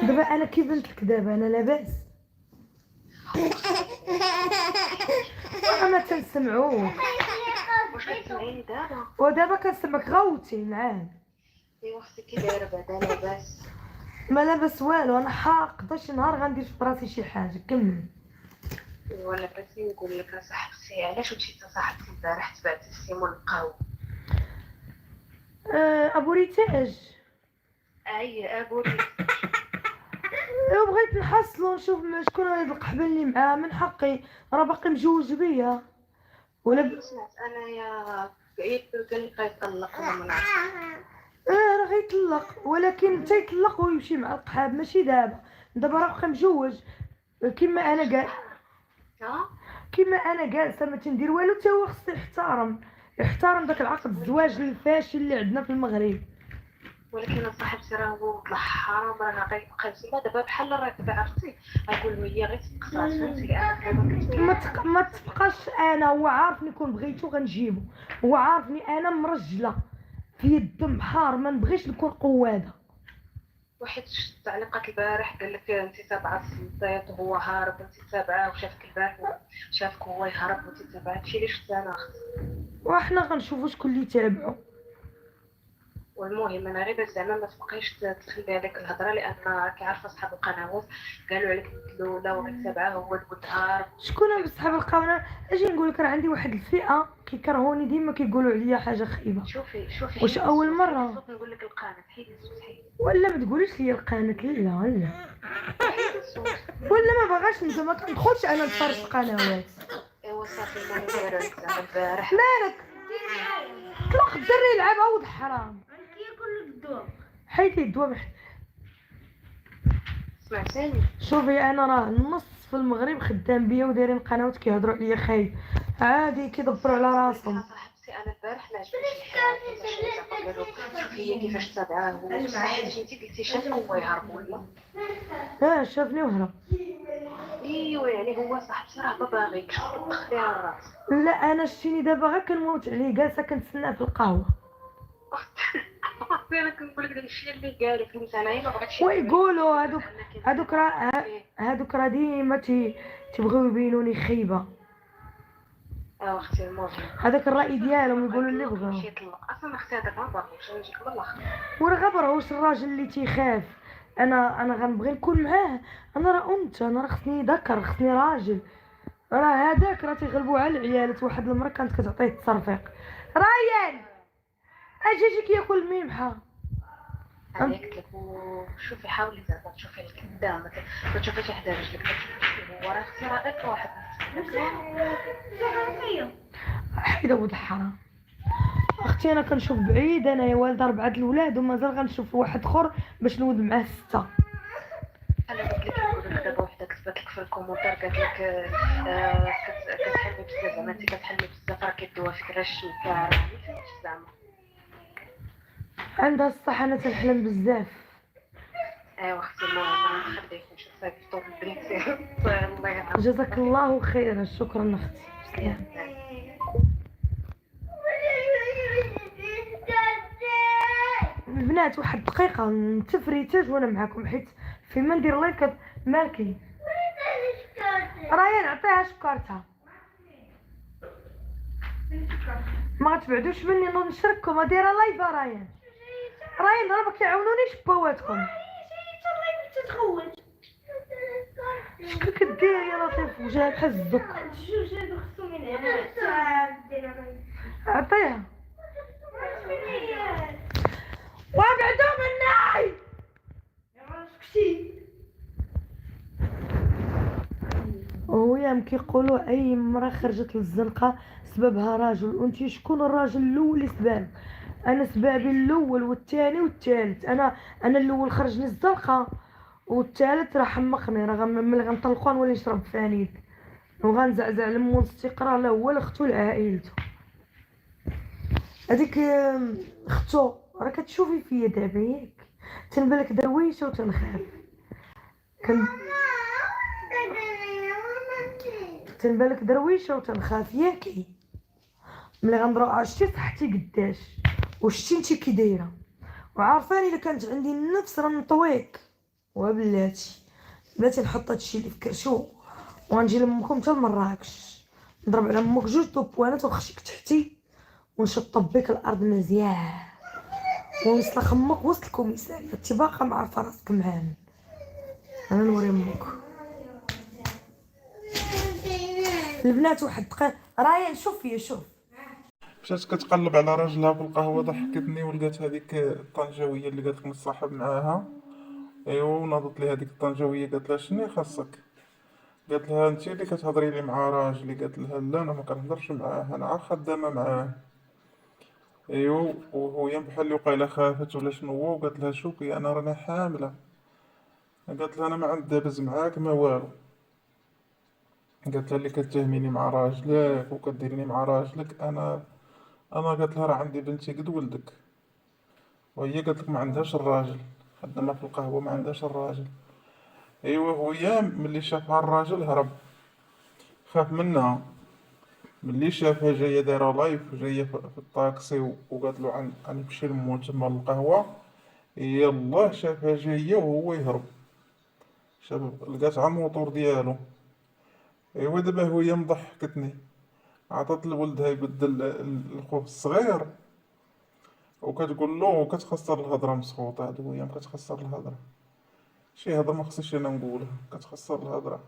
دابا انا كي بنت لك دابا انا لاباس ما تنسمعوك. واش كتسمعيني دابا؟ ودابا كنسمعك غوتي معاه. ايوا اختي كي دايره بعدا لاباس؟ ما لاباس والو، انا حاقده شي نهار غندير في راسي شي حاجه. كمل. ولا بغيتي نقول لك صاحبتي علاش مشيتي صاحبتي البارح تبعتي السيمون القهوه؟ ابو ريتاج. اي ابوري. بغيت نحصلو نشوف شكون غادي يقبلني معاه. من حقي راه باقي مجوج بيا ولا سمعت انا يا قال لي غيطلق ولا ما نعرف. راه غيطلق، ولكن حتى يطلق ويمشي مع القحاب ماشي دابا. دابا راه باقي مجوج كيما انا كيما انا جالسه ما تندير والو. حتى هو خصو يحترم داك العقد الزواج الفاشل اللي عندنا في المغرب. ولكن صاحبتي راه هو طلع حرام، راه غيبقى تما دابا بحال راه دابا عرفتي نقول له هي غير تقصات فهمتي. انا ما تبقاش. انا هو عارفني كون بغيتو غنجيبو، هو عارفني انا مرجله في الدم حار، ما نبغيش نكون قواده. واحد شفت تعليقات البارح قال لك انت تابعه الصيد وهو هارب وانت تابعه، وشافك البارح شافك هو يهرب وانت تابعه. هادشي اللي شفت انا اختي. وحنا غنشوفو شكون اللي يتابعو. والمهم انا غير زعما ما تبقايش تخلي هذيك الهضره، لان راكي عارفه صحاب القنوات قالوا عليك مدلوله وغتابعه هو المتهارب. شكون بصحاب القناه؟ اجي نقول لك راه عندي واحد الفئه كيكرهوني ديما كيقولوا عليا حاجه خايبه. شوفي واش اول مره نقول لك القناه حيدي الصوت حيدي. ولا ما تقوليش لي القناه؟ لا حيدي الصوت. ولا ما بغاش انت ما تدخلش انا نتفرج في قنوات. ايوا صافي ما نديرو لك زعما البارح. مالك طلق الدري يلعب عوض حرام. كياكل الدواء حيدي الدواء. سمعتيني؟ شوفي انا راه النص في المغرب خدام بيا ودايرين قنوات كيهضروا عليا خايب عادي كيدبروا على راسهم. صاحبتي انا البارح ما عجبنيش الحال. شوفي هي كيفاش تابعاه هو بصح انتي قلتي شافك هو يهرب ولا؟ شافني وهرب. ايوا يعني هو صاحبتي راه ما باغيكش تدخليها الراس. لا انا شتيني دابا غير كنموت عليه جالسه كنتسناه في القهوه. انا كنقول لك داكشي اللي قالوا فهمت انايا ما بغيتش. ويقولوا هادوك راه ديما تيبغيو يبينوني خايبه. اختي المهم هذاك الراي ديالهم يقولوا اللي بغاو. مشي يطلق اصلا اختي هذاك ما باغوش نجيك من الاخر. وراه غبرهوش الراجل اللي تيخاف. انا غنبغي نكون معاه. انا راه انثى، انا راه خصني ذكر، خصني راجل. راه هذاك راه تيغلبوا على العيالات. واحد المره كانت كتعطيه التصرفيق. رايان اجي كياكل الميمحه. عليك قلت لك شوفي حاولي زعما تشوفي القدام ما تشوفيش حدا رجلك. هو راه اختي راه غير واحد حيد ولد الحرام. اختي انا كنشوف بعيد، انا يا والده 4 الاولاد ومازال غنشوف واحد اخر باش نولد معاه 6. انا قلت لك نقول لك دابا وحده كتبت لك في الكومونتير قالت لك كتحلمي بزاف زعما انت كتحلمي بزاف راه كيدوها فيك رشي كاع زعما. عندها الصح، انا تنحلم بزاف. ايوا اختي المهم نخليك نشوف فيك طول البنت. الله يرحمك. جزاك الله خيرا. شكرا اختي. سلام. البنات واحد دقيقه نتفريتاج وانا معكم حيت فيما ندير لايك مالكي. راهي نعطيها شكرتها. ما غتبعدوش مني نشرككم دايره لايف. راهي ضربك كيعاونونيش بواتكم. شكون كدير يا لطيف وجهك بحال الزك. عطيها وابعدوا مني. وياهم كيقولوا اي مرة خرجت للزنقه سببها راجل. وانتي شكون الراجل الاول اللي سباب؟ انا سبابي الاول والثاني والثالث. انا الاول خرجني الزنقه والثالث راه حمقني. راه ملي غنطلقوا نولي نشرب فانيد وغنزعزع لمو الاستقرار لا هو لاختو لعائلته. هذيك اختو راه كتشوفي فيا دابا ياك تنبالك درويشه وتنخاف. تنبالك درويشه وتنخاف ياكي. ملي غنضرب عرفتي صحتي قداش وشتي نتي كي دايره، وعارفاني الا كانت عندي النفس رنطويك. بلاتي نحط هادشي اللي في كرشو، وغنجي لامكم حتى لمراكش، نضرب على امك جوج طوبوانات ونخشيك تحتي، ونشطب بك الارض مزيان، ونسلخ امك وسط الكوميسارية انت باقا معرفه راسك معانا. انا نوري امك البنات واحد دقيقه، رايا شوف فيا شوف. مشات كتقلب على راجلها في القهوة، ضحكتني ولقات هذيك الطنجاوية اللي قالت لك مصاحب معاها. ايوا وناضت لي هذيك الطنجاوية قالت لها شنو خاصك؟ قالت لها انت اللي كتهضري لي مع راجلي. قالت لها لا انا ما كنهضرش معاه، انا عا خدامة معاه. ايوا وهي بحال اللي وقيلا خافت ولا شنو هو، وقالت لها شوفي انا راني حاملة. قالت لها انا ما عندي دابز معاك ما والو. قالت لها اللي كتهميني مع راجلك وكديريني مع راجلك انا قالت لها راه عندي بنتي قد ولدك، وهي قالت لك ما عندهاش الراجل، خدامة في القهوة ما عندهاش الراجل. ايوا هويا ملي شافها الراجل هرب، خاف منها. ملي شافها جاية دايرة لايف جاية في الطاكسي وقالت له غنمشي لمول تما للقهوة، يلاه شافها جاية وهو يهرب، شاف لقات على الموطور ديالو. ايوا دابا هويا مضحكتني، عطات لولدها يبدل الخوف الصغير، وكتقول له وكتخسر الهضرة مسخوطة هاد هويا كتخسر الهضرة، شي هضرة ما خصنيش انا نقولها كتخسر الهضرة.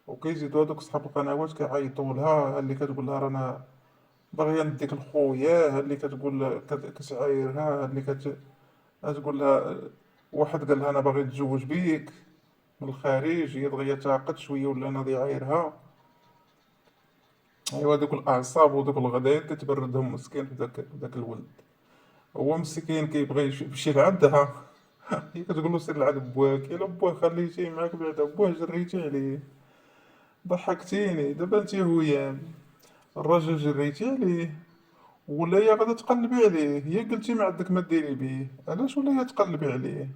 وكيزيدو هادوك صحاب القنوات كيعيطوا لها، ها اللي كتقول لها رانا باغية نديك لخويا، ها اللي كتقول كتعايرها، ها اللي كتقول لها واحد قال لها انا باغي نتزوج بيك من الخارج، هي دغيا تعقد شويه ولا ناضي يعايرها. ايوا دوك الاعصاب ودوك الغداير كتبردهم مسكين في داك الولد. هو مسكين كيبغي يمشي لعندها هي كتقول له سير لعند بواك، الا بواه خليتيه معاك بعدا بواه جريتي عليه. ضحكتيني دابا انت هويا الراجل جريتي عليه، ولا هي غادا تقلبي عليه؟ هي قلتي ما عندك ما ديري بيه، علاش ولا هي تقلبي عليه؟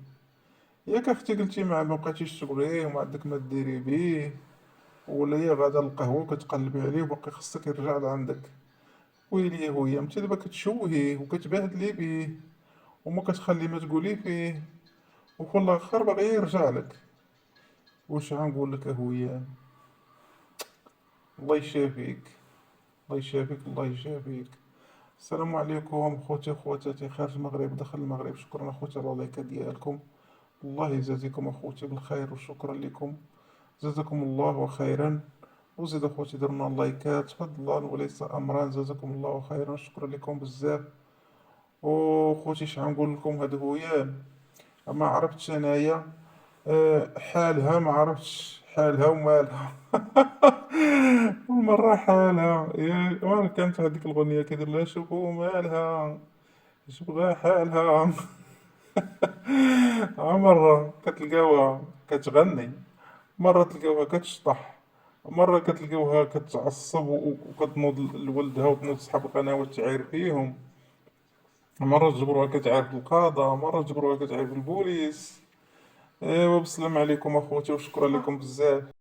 ياك اختي قلتي ما بقيتيش تبغيه وما عندك ما ديري بيه، ولا هي غادا للقهوة وكتقلبي عليه وباقي خصك يرجع لعندك؟ ويلي يا هويا انت دابا كتشوهيه وكتبهدلي بيه وما كتخلي ما تقولي فيه، وفي الاخر باغي يرجع لك. واش غنقول لك هويا؟ الله يشافيك، الله يشافيك، الله يشافيك. السلام عليكم خوتي خواتاتي خارج المغرب داخل المغرب، شكرا اخوتي على اللايكات ديالكم، الله يجازيكم اخوتي بالخير وشكرا لكم، جزاكم الله خيرا. وزيد اخوتي ديروا لنا اللايكات فضلا وليس امرا، جزاكم الله خيرا شكرا لكم بزاف. وخوتي اش غنقول لكم، هاد هويا ما عرفتش انايا حالها، ما عرفتش حالها ومالها والمرة حالها يا وانا كانت هذيك الغنية كيدير لها شوفوا مالها شبغى حالها مرة كتلقاوها كتغني، مرة تلقاوها كتشطح، مرة كتلقاوها كتعصب وكتنوض لولدها وتنوض صحاب القنوات تعاير فيهم، مرة تجبروها كتعاير في القادة، مرة تجبروها كتعاير في البوليس. ايوا بالسلام عليكم اخوتي وشكرا لكم بزاف.